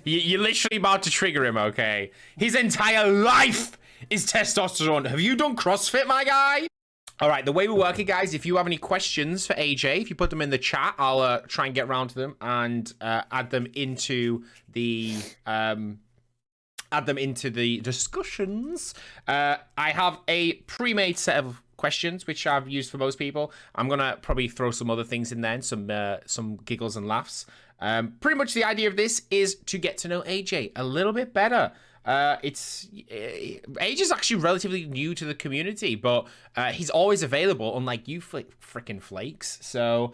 You're literally about to trigger him, okay? His entire life is testosterone. Have you done CrossFit, my guy? All right, the way we work it, guys, if you have any questions for AJ, if you put them in the chat, I'll try and get around to them and add them into the discussions. I have a pre-made set of questions which I've used for most people. I'm gonna probably throw some other things in there, some giggles and laughs. Pretty much the idea of this is to get to know AJ a little bit better. AJ is actually relatively new to the community, but he's always available, unlike you freaking flakes. So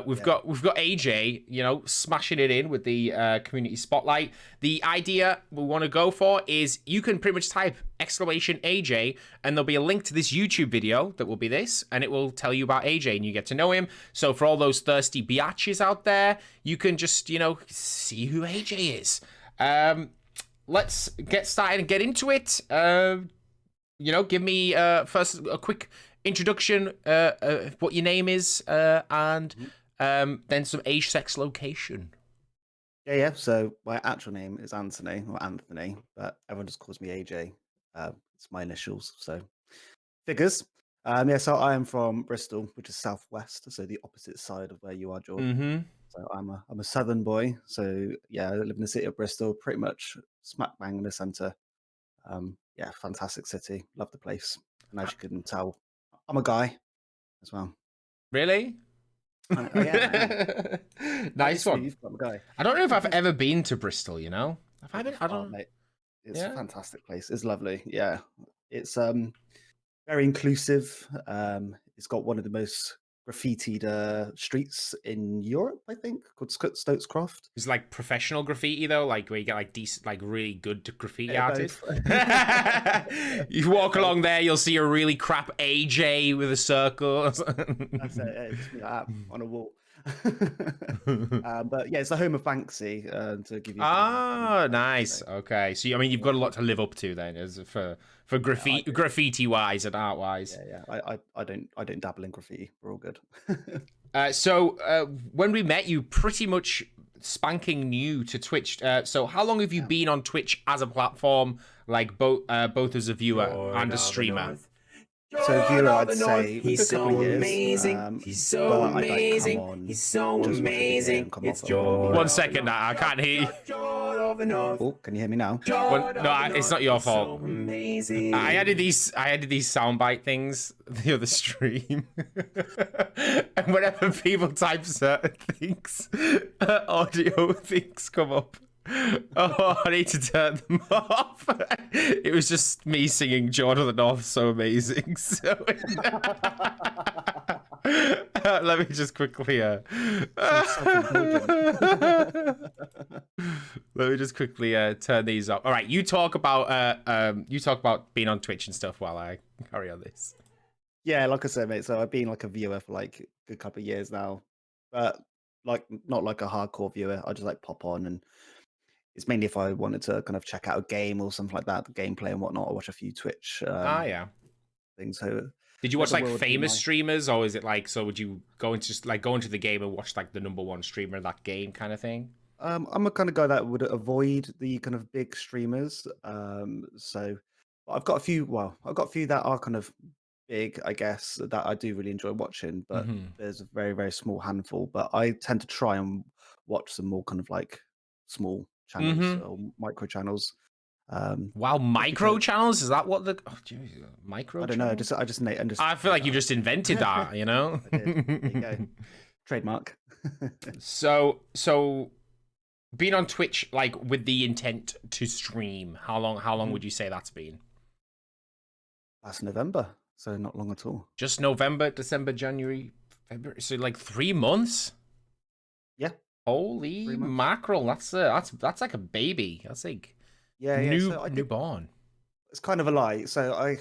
we've got AJ, you know, smashing it in with the community spotlight. The idea we want to go for is you can pretty much type !AJ, and there'll be a link to this YouTube video that will be this, and it will tell you about AJ, and you get to know him. So for all those thirsty biatches out there, you can just, you know, see who AJ is. Let's get started and get into it. You know, give me first a quick introduction, what your name is, and then some age, sex, location. Yeah. So my actual name is Anthony, but everyone just calls me AJ. It's my initials, so figures. So I am from Bristol, which is southwest, so the opposite side of where you are, Jordan. Mm-hmm. So I'm a southern boy. So yeah, I live in the city of Bristol, pretty much smack bang in the centre. Fantastic city. Love the place. And as you can tell, I'm a guy as well. Really? Yeah. Nice one. You've got a guy. I don't know if I've ever been to Bristol, you know? Have I been? I don't know. Mate. It's a fantastic place. It's lovely. Yeah. It's very inclusive. It's got one of the most graffitied streets in Europe, I think, called Stokes Croft. It's like professional graffiti though, like where you get like decent, like really good graffiti artists. You walk along there, you'll see a really crap AJ with a circle. That's it. It's like that on a wall. But yeah, it's the home of Banksy. To give you. Nice. Okay, so I mean, you've got a lot to live up to then, as for graffiti wise and art wise. Yeah. I don't dabble in graffiti. We're all good. So when we met, you pretty much spanking new to Twitch. So how long have you been on Twitch as a platform, like both as a viewer and a streamer? So viewer, I'd say he's so amazing. He's so amazing. He's so amazing. It's Jordan. 1 second, I can't hear you. Oh, can you hear me now? No, it's not your fault. I added these soundbite things the other stream, and whenever people type certain things, audio things come up. Oh, I need to turn them off. It was just me singing Jordan of the North, so amazing. So let me just quickly let me just quickly turn these off. All right, you talk about being on Twitch and stuff while I carry on this. Yeah, like I said, mate. So I've been like a viewer for like a good couple of years now, but like not like a hardcore viewer. I just like pop on, and it's mainly if I wanted to kind of check out a game or something like that, the gameplay and whatnot. I watch a few Twitch things. So did you watch like famous streamers, or is it like, so would you go into the game and watch like the ~1 streamer in that game kind of thing? I'm a kind of guy that would avoid the kind of big streamers. So I've got a few that are kind of big, I guess, that I do really enjoy watching, but there's a very, very small handful. But I tend to try and watch some more kind of like small channels or micro channels. Wow, micro channels? Is that what the micro? I don't know. I feel like you just invented that, you know? I did. There you go. Trademark. So being on Twitch, like with the intent to stream, how long would you say that's been? Last November, so not long at all. Just November, December, January, February. So like 3 months. Yeah. Holy mackerel! That's like a baby. That's like newborn. It's kind of a lie. So I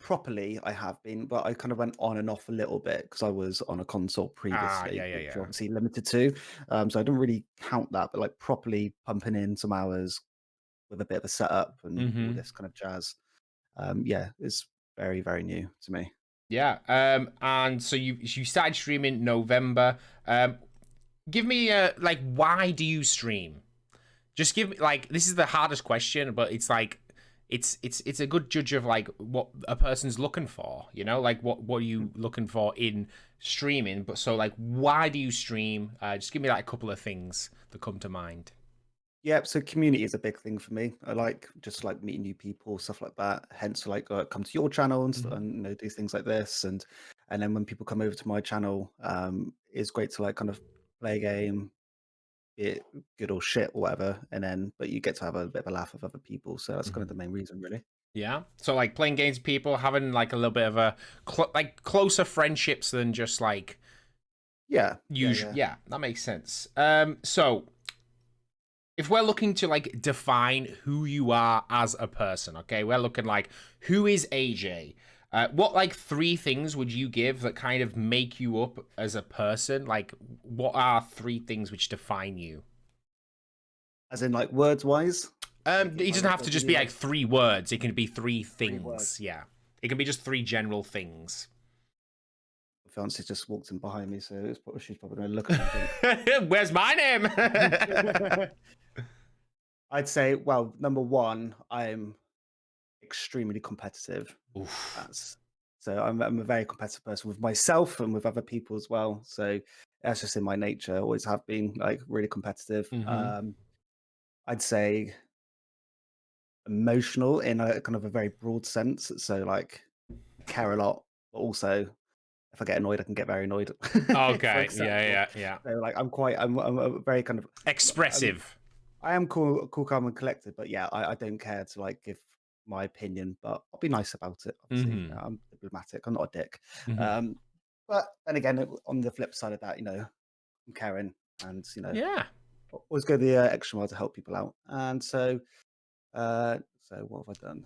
properly I have been, but I kind of went on and off a little bit because I was on a console previously, which you're obviously limited to. So I don't really count that, but like properly pumping in some hours with a bit of a setup and all this kind of jazz. It's very, very new to me. Yeah. And so you started streaming November. Give me like, why do you stream? Just give me like, this is the hardest question, but it's like, it's a good judge of like what a person's looking for, you know, like what are you looking for in streaming. But so like, why do you stream? Just give me like a couple of things that come to mind. Yeah, so community is a big thing for me. I like just like meeting new people, stuff like that. Hence, like come to your channel and you know, do things like this, and then when people come over to my channel, it's great to like kind of play a game, be it good or shit or whatever, and then but you get to have a bit of a laugh with other people. So that's kind of the main reason, really. Yeah. So like playing games with people, having like a little bit of a like closer friendships than just like yeah, that makes sense. So if we're looking to like define who you are as a person, okay, we're looking like, who is AJ? What like 3 things would you give that kind of make you up as a person? Like, what are 3 things which define you? As in like words wise? It doesn't have to just be like 3 words. It can be 3 things. Yeah. It can be just 3 general things. Fiance just walked in behind me, so she's probably going to look at me. Where's my name? I'd say, well, number 1, I'm extremely competitive. So I'm a very competitive person with myself and with other people as well. So that's just in my nature. I always have been like really competitive. I'd say emotional in a kind of a very broad sense. So like care a lot, but also if I get annoyed, I can get very annoyed. Okay. Yeah. So like I'm a very kind of expressive. I am cool, calm, and collected. But yeah, I don't care to like give my opinion, but I'll be nice about it. Obviously, I'm diplomatic. I'm not a dick. But then again, on the flip side of that, you know, I'm caring, and you know, always go the extra mile to help people out. And so what have I done?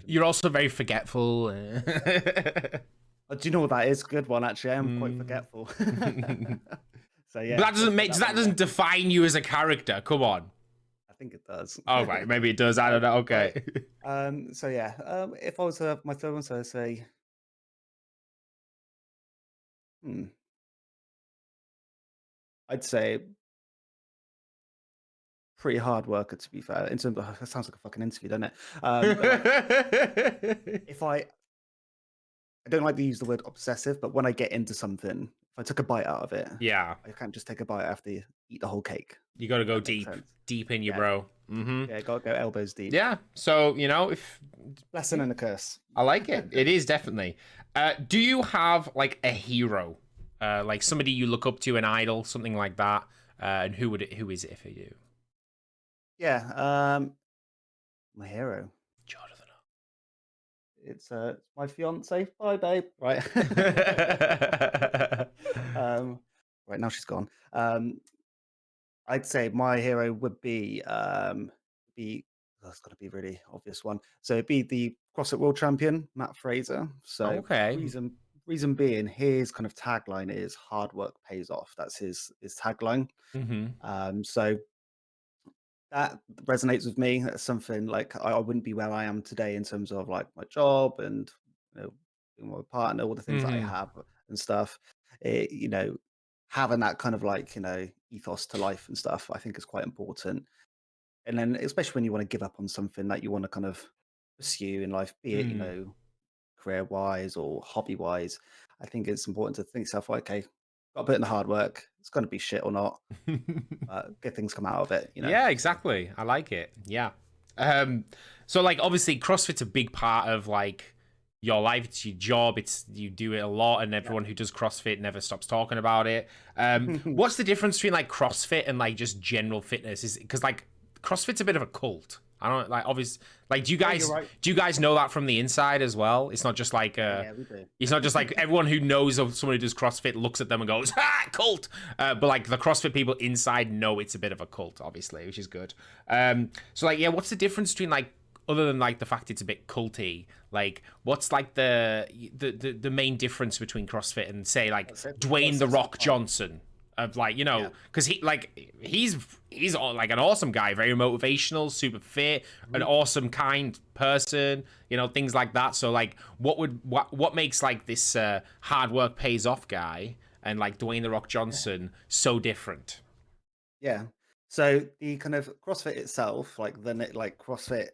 You're also very forgetful. Do you know what that is? Good one, actually. I am quite forgetful. So yeah, but that doesn't define you as a character. Come on. I think it does. Oh right, maybe it does. I don't know. Okay. So yeah, if I was my third one, so I'd say, I'd say pretty hard worker, to be fair. In terms of, that sounds like a fucking interview, doesn't it? If I don't like to use the word obsessive, but when I get into something, if I took a bite out of it, I can't just take a bite after you eat the whole cake. You got to go deep in you, bro. Yeah, got to go elbows deep. Yeah. So you know, if blessing and a curse. I like it. It is definitely. Do you have like a hero, like somebody you look up to, an idol, something like that? And who is it for you? Yeah, my hero. Jonathan. It's my fiance. Bye, babe. Right. Right now she's gone. I'd say my hero would be that's got to be a really obvious one. So it'd be the CrossFit World Champion, Matt Fraser. So reason being, his kind of tagline is "Hard work pays off." That's his tagline. So that resonates with me. That's something like I wouldn't be where I am today in terms of like my job and you know, my partner, all the things that I have and stuff. You know, having that kind of like, you know, ethos to life and stuff, I think is quite important. And then especially when you want to give up on something that you want to kind of pursue in life, be it, you know, career wise or hobby wise, I think it's important to think yourself, okay, got to put in the hard work. It's going to be shit or not. Good things come out of it, you know? Yeah, exactly. I like it. Yeah. So like obviously CrossFit's a big part of like your life. It's your job. You do it a lot, and everyone who does CrossFit never stops talking about it. What's the difference between like CrossFit and like just general fitness? Is because like CrossFit's a bit of a cult. I don't like obviously like do you guys know that from the inside as well? It's not just like we do. It's not just like everyone who knows of someone who does CrossFit looks at them and goes, cult. But like the CrossFit people inside know it's a bit of a cult, obviously, which is good. So like what's the difference between like, other than like the fact it's a bit culty, like what's like the main difference between CrossFit and say like Dwayne the Rock Johnson? Of like, you know, because he's like an awesome guy, very motivational, super fit, an awesome kind person, you know, things like that. So like what makes like this hard work pays off guy and like Dwayne the Rock Johnson so different? Yeah, So the kind of CrossFit itself, like CrossFit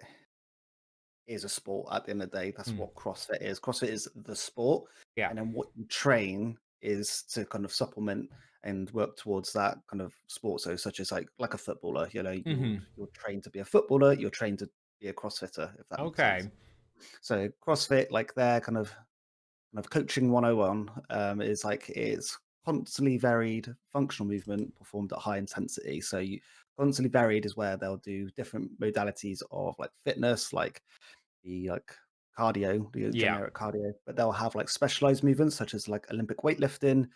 is a sport at the end of the day. That's Mm. what CrossFit is. CrossFit is the sport. Yeah. And then what you train is to kind of supplement and work towards that kind of sport. So such as like a footballer, you're trained to be a footballer, you're trained to be a CrossFitter, if that makes sense. Okay. So CrossFit, like their kind of coaching 101 is like it's constantly varied functional movement performed at high intensity. So you constantly varied is where they'll do different modalities of like fitness, like the cardio, the Yeah. generic cardio, but they'll have like specialized movements such as like Olympic weightlifting,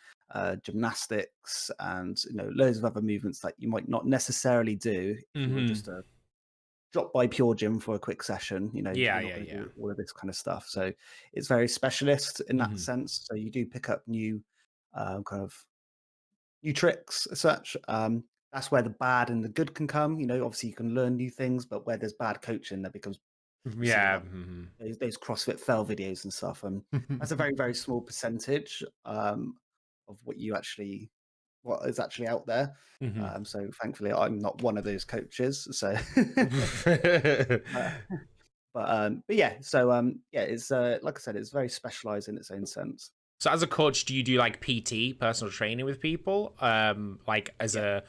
gymnastics, and loads of other movements that you might not necessarily do if you were just a drop by Pure Gym for a quick session. Yeah, You're not yeah, going to yeah. do all of this kind of stuff. So it's very specialist in that Mhm. sense. So you do pick up new kind of new tricks as such. That's where the bad and the good can come. Obviously you can learn new things, but where there's bad coaching, there becomes you see a Yeah. lot those CrossFit fail videos and stuff. And that's a very, very small percentage of what is actually out there. Mhm. So thankfully, I'm not one of those coaches. So, uh, but yeah, so yeah, it's like I said, it's very specialized in its own sense. So as a coach, do you do like PT, personal training with people? Like Yeah.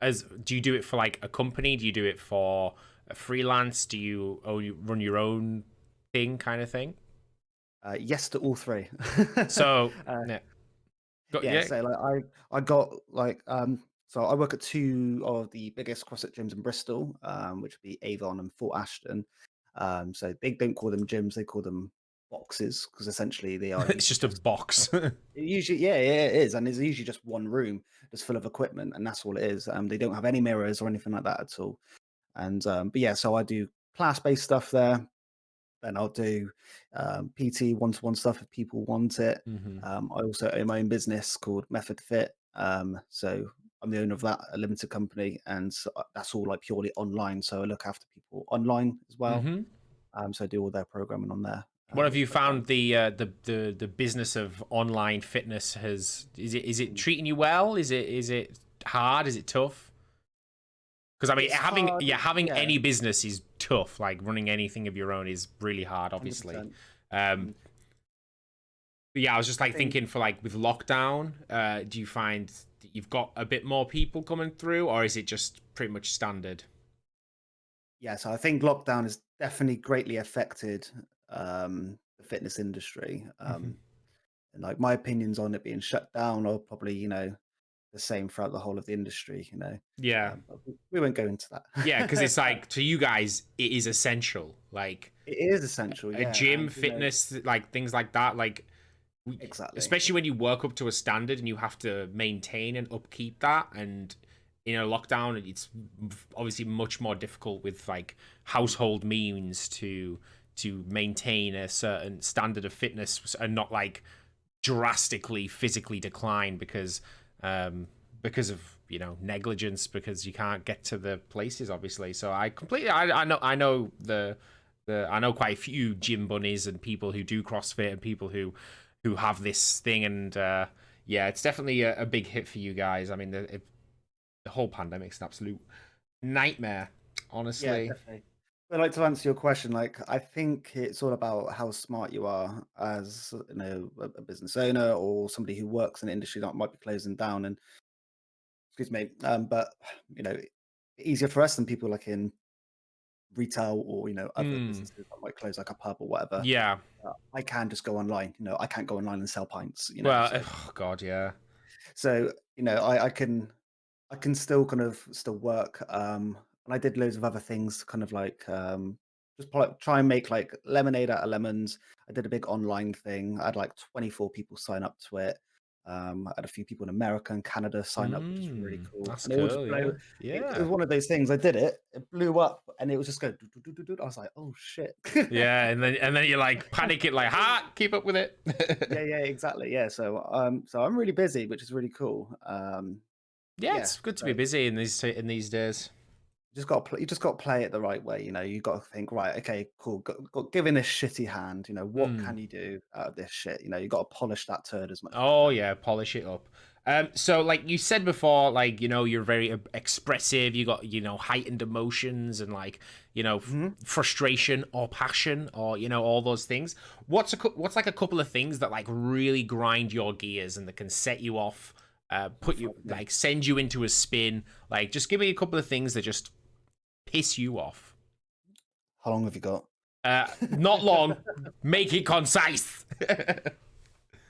as do you do it for like a company? Do you do it for a freelance? Do you run your own thing kind of thing? Yes to all three. So uh, yeah, yeah, yeah. so like I got like so I work at two of the biggest CrossFit gyms in Bristol, which would be Avon and Fort Ashton. So they don't call them gyms, they call them boxes because essentially they are It's usually just a just box. usually yeah, it is. And there's usually just one room just full of equipment and that's all it is. They don't have any mirrors or anything like that at all. And but yeah, so I do class-based stuff there. Then I'll do PT one-to-one stuff if people want it. hmm I also own my own business called Method Fit. So I'm the owner of that, a limited company, and that's all like purely online. So I look after people online as well. hmm So I do all their programming on there. What have It's you quite fun. found the business of online fitness is it treating you well? Is it hard? Is it tough? Because I mean, It's having hard, having yeah, any business is tough. Like running anything of your own is really hard, obviously. 100%. Um, Mm. but yeah, I was just I like think thinking for like with lockdown, do you find that you've got a bit more people coming through, or is it just pretty much standard? yeah, so I think lockdown has definitely greatly affected the fitness industry. Mhm. And like my opinions on it being shut down are probably the same throughout the whole of the industry. Yeah, But we won't go into yeah, because that. it's like to you guys, it is essential. Like It is essential, a yeah, gym, and fitness, like things like that. Like exactly. especially when you work up to a standard and you have to maintain and upkeep that, and in a lockdown it's obviously much more difficult with like household means to maintain a certain standard of fitness and not like drastically physically decline because of negligence, because you can't get to the places, obviously. So I know I know quite a few gym bunnies and people who do CrossFit and people who have this thing, and yeah, it's definitely a big hit for you guys. I mean, the whole pandemic's an absolute nightmare, Yeah, honestly. definitely. But like to answer your question, like I think it's all about how smart you are as a business owner or somebody who works in an industry that might be closing down. And excuse me, but you know, easier for us than people like in retail or other Mm, businesses that might close, like a pub or whatever. yeah. I can just go online. I can't go online and sell pints. Well, So oh god, yeah. I can still kind of still work. And I did loads of other things, kind of like just try and make like lemonade out of lemons. I did a big online thing. I had like 24 people sign up to it. I had a few people in America and Canada sign up, which is really cool. That's And it all just cool. blew. Yeah, It was yeah. one of those things. I did it. It blew up, and it was just going. Do, do, do, do, do. I was like, oh shit. Yeah, and then you're like panicking, like, ha, keep up with it. Yeah, yeah, exactly. Yeah, so I'm really busy, which is really cool. Yeah, Yeah, it's good to so be busy in these days. you just got to play it the right way. You got to think, right, okay, cool. Got given this shitty hand. What Mm. can you do out of this shit? You got to polish that turd as much as you Oh can. yeah, polish it up. So like you said before, like, you know, you're very expressive, you got, you know, heightened emotions and like, you know, frustration or passion or, you know, all those things. What's like a couple of things that like really grind your gears and that can set you off, put you like send you into a spin? Like, just give me a couple of things that just piss you off. How long have you got? Not long. Make it concise.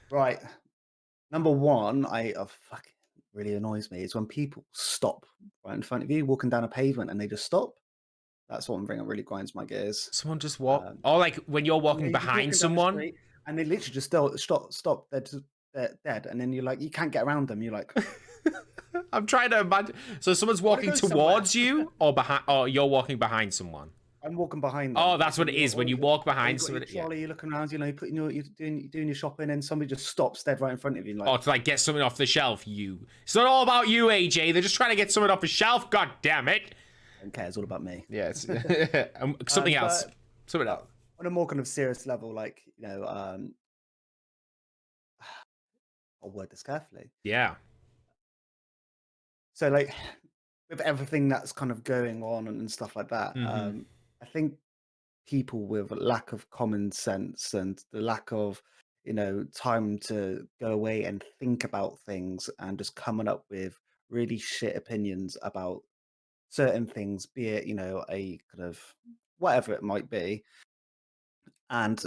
Right. Number one, fucking really annoys me is when people stop right in front of you, walking down a pavement, and they just stop. That's one thing that really grinds my gears. Someone just walk, or like when you're walking behind someone, and they literally just stop. They're dead, and then you're like, you can't get around them. You're like, I'm trying to imagine. So someone's walking towards you, or behind, or you're walking behind someone. I'm walking behind them. Oh, that's what it is. When you walk behind someone, trolley, you're looking around, you know, you're doing your shopping, and somebody just stops dead right in front of you. Like, oh, to like get something off the shelf. It's not all about you, AJ. They're just trying to get something off the shelf. God damn it! I don't care. It's all about me. Yeah, it's something else. Something else. On a more kind of serious level, like, you know, I'll word this carefully. Yeah. So, like, with everything that's kind of going on and stuff like that, I think people with a lack of common sense and the lack of, you know, time to go away and think about things and just coming up with really shit opinions about certain things, be it, you know, a kind of whatever it might be, and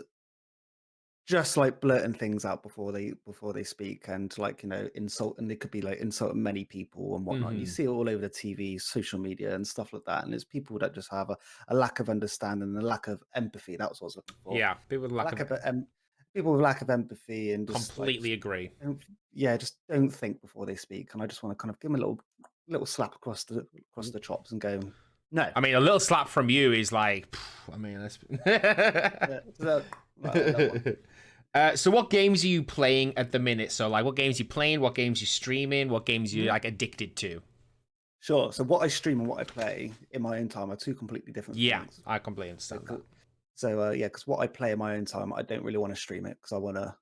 just like blurting things out before they speak, and like, you know, insult, and they could be like insulting many people and whatnot. And you see it all over the TV, social media, and stuff like that. And there's people that just have a lack of understanding and a lack of empathy. That's what I was looking for. Yeah, people with people with lack of empathy and just completely agree. Just don't think before they speak. And I just want to kind of give them a little slap across the chops and go, no. I mean, a little slap from you is like, I mean, so what games are you playing at the minute? So like, what games you playing? What games you streaming? What games you like addicted to? Sure. So what I stream and what I play in my own time are two completely different things. Yeah, I completely understand that. So because what I play in my own time, I don't really want to stream it because I want to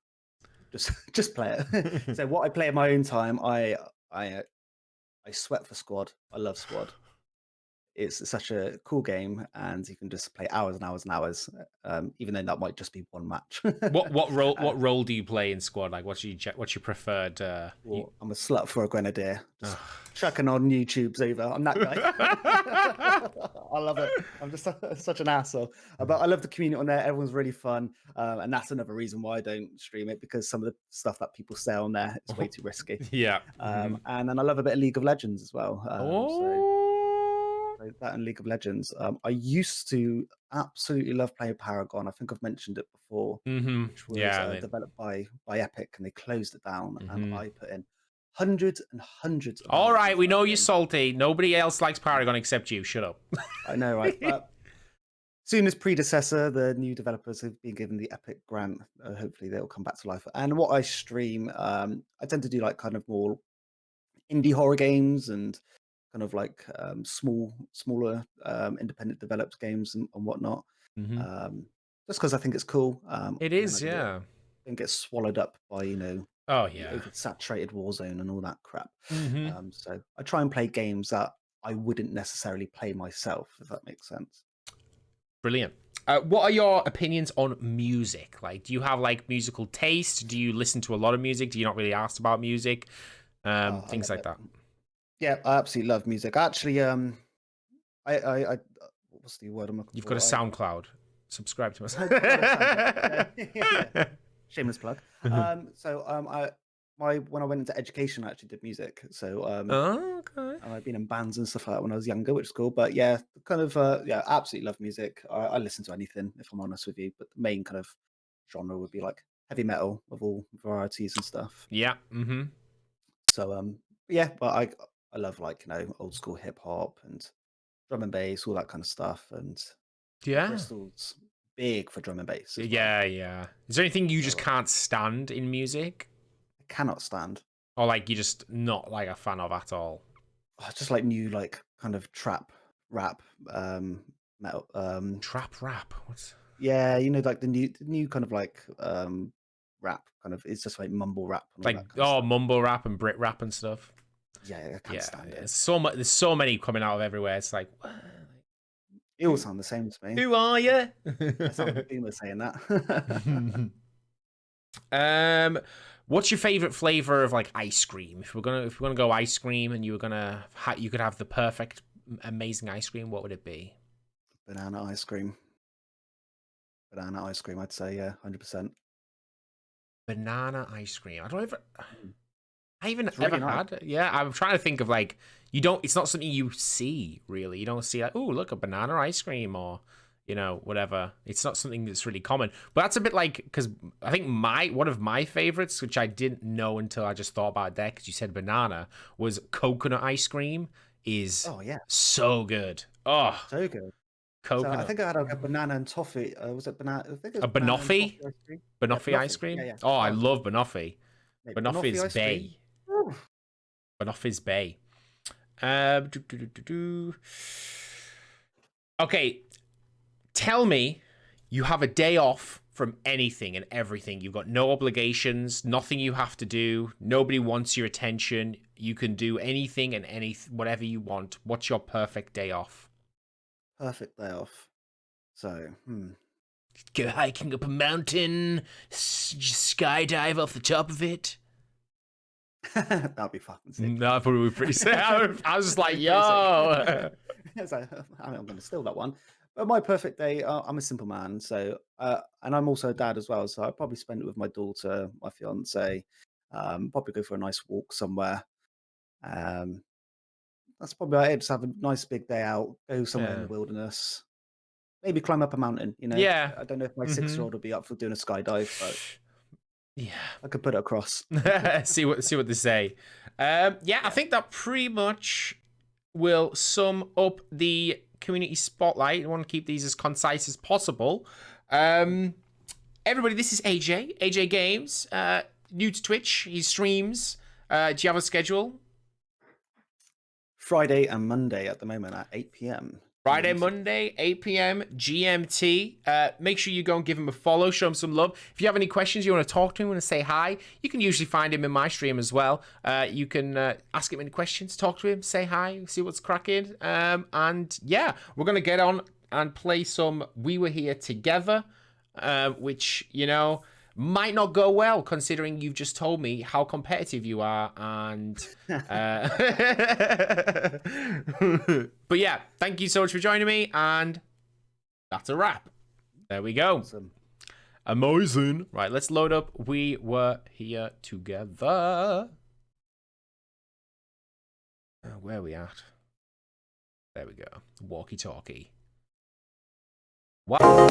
just play it. So what I play in my own time, I sweat for Squad. I love Squad. It's such a cool game, and you can just play hours and hours and hours, even though that might just be one match. What role do you play in Squad? Like, what's your preferred? I'm a slut for a grenadier. Just chucking on YouTube's over. I'm that guy. I love it. I'm just such an asshole. But I love the community on there. Everyone's really fun, and that's another reason why I don't stream it, because some of the stuff that people say on there is way too risky. Yeah. And then I love a bit of League of Legends as well. That and League of Legends. I used to absolutely love playing Paragon. I think I've mentioned it before, which was developed by Epic, and they closed it down. And I put in hundreds and hundreds of All right, we know you're salty. Nobody else likes Paragon except you. Shut up. I know, right? But soon as predecessor, the new developers have been given the Epic grant. Hopefully they'll come back to life. And what I stream, I tend to do like kind of more indie horror games and kind of like smaller independent developed games and whatnot. Just because I think it's cool. It is, yeah. Don't get swallowed up by, you know, oversaturated Warzone and all that crap. So I try and play games that I wouldn't necessarily play myself, if that makes sense. Brilliant. What are your opinions on music? Like, do you have like musical taste? Do you listen to a lot of music? Do you not really ask about music? Things like that. Yeah, I absolutely love music. Actually, I what's the word I'm looking for? You've got a SoundCloud. Subscribe to us. Shameless plug. When I went into education, I actually did music. So okay. I've been in bands and stuff like that when I was younger, which is cool. But yeah, kind of absolutely love music. I listen to anything, if I'm honest with you. But the main kind of genre would be like heavy metal of all varieties and stuff. Yeah. So yeah, but I love, like, you know, old school hip hop and drum and bass, all that kind of stuff. And Bristol's big for drum and bass. Yeah. Is there anything you just can't stand in music? I cannot stand. Or like you're just not like a fan of at all? Just like new, like kind of trap rap, metal. Trap rap? What's? Yeah, you know, like the new kind of like rap kind of. It's just like mumble rap. And like mumble rap and Brit rap and stuff. Yeah, I can't stand it. There's so many coming out of everywhere. It's like, what? They all sound the same to me. Who are you? I sound like a boomer saying that. What's your favorite flavor of like ice cream? If we're gonna go ice cream, and you could have the perfect, amazing ice cream, what would it be? Banana ice cream. Banana ice cream, I'd say, yeah, 100%. Banana ice cream. I even ever had. Yeah, I'm trying to think of like it's not something you see really. You don't see like, oh, look, a banana ice cream or whatever. It's not something that's really common. But that's a bit like, because I think one of my favorites, which I didn't know until I just thought about it there because you said banana, was coconut ice cream. So good. Oh, so good. Coconut. So I think I had a banana and toffee. Was it banana? I think it was banoffee? Banoffee ice cream? Yeah. Oh, I love banoffee. Banoffee's bay. Ooh. Banoffee's bay. Okay, tell me you have a day off from anything and everything. You've got no obligations, nothing you have to do. Nobody wants your attention. You can do anything and whatever you want. What's your perfect day off? Perfect day off. So, Go hiking up a mountain, skydive off the top of it. That'd be fucking sick. That'd probably be pretty sick. I was just like, yo. I'm going to steal that one. But my perfect day, I'm a simple man. So, and I'm also a dad as well. So I'd probably spend it with my daughter, my fiance, probably go for a nice walk somewhere. That's probably it. Just have a nice big day out, go somewhere in the wilderness, maybe climb up a mountain. Yeah. I don't know if my 6-year-old will be up for doing a skydive, but yeah, I could put it across. see what they say. I think that pretty much will sum up the community spotlight. I want to keep these as concise as possible. Everybody, this is AJGamesz, new to Twitch. He streams. Do you have a schedule? Friday and Monday at the moment at 8 p.m. Friday, Monday, 8 p.m. GMT. Make sure you go and give him a follow, show him some love. If you have any questions, you want to talk to him, want to say hi, you can usually find him in my stream as well. You can ask him any questions, talk to him, say hi, see what's cracking. And yeah, we're going to get on and play some We Were Here Together, which, might not go well considering you've just told me how competitive you are. And but yeah, thank you so much for joining me, and that's a wrap. There we go. Awesome. Amazing. Right, let's load up We Were Here Together. Where are we at? There we go. Walkie talkie. Wow.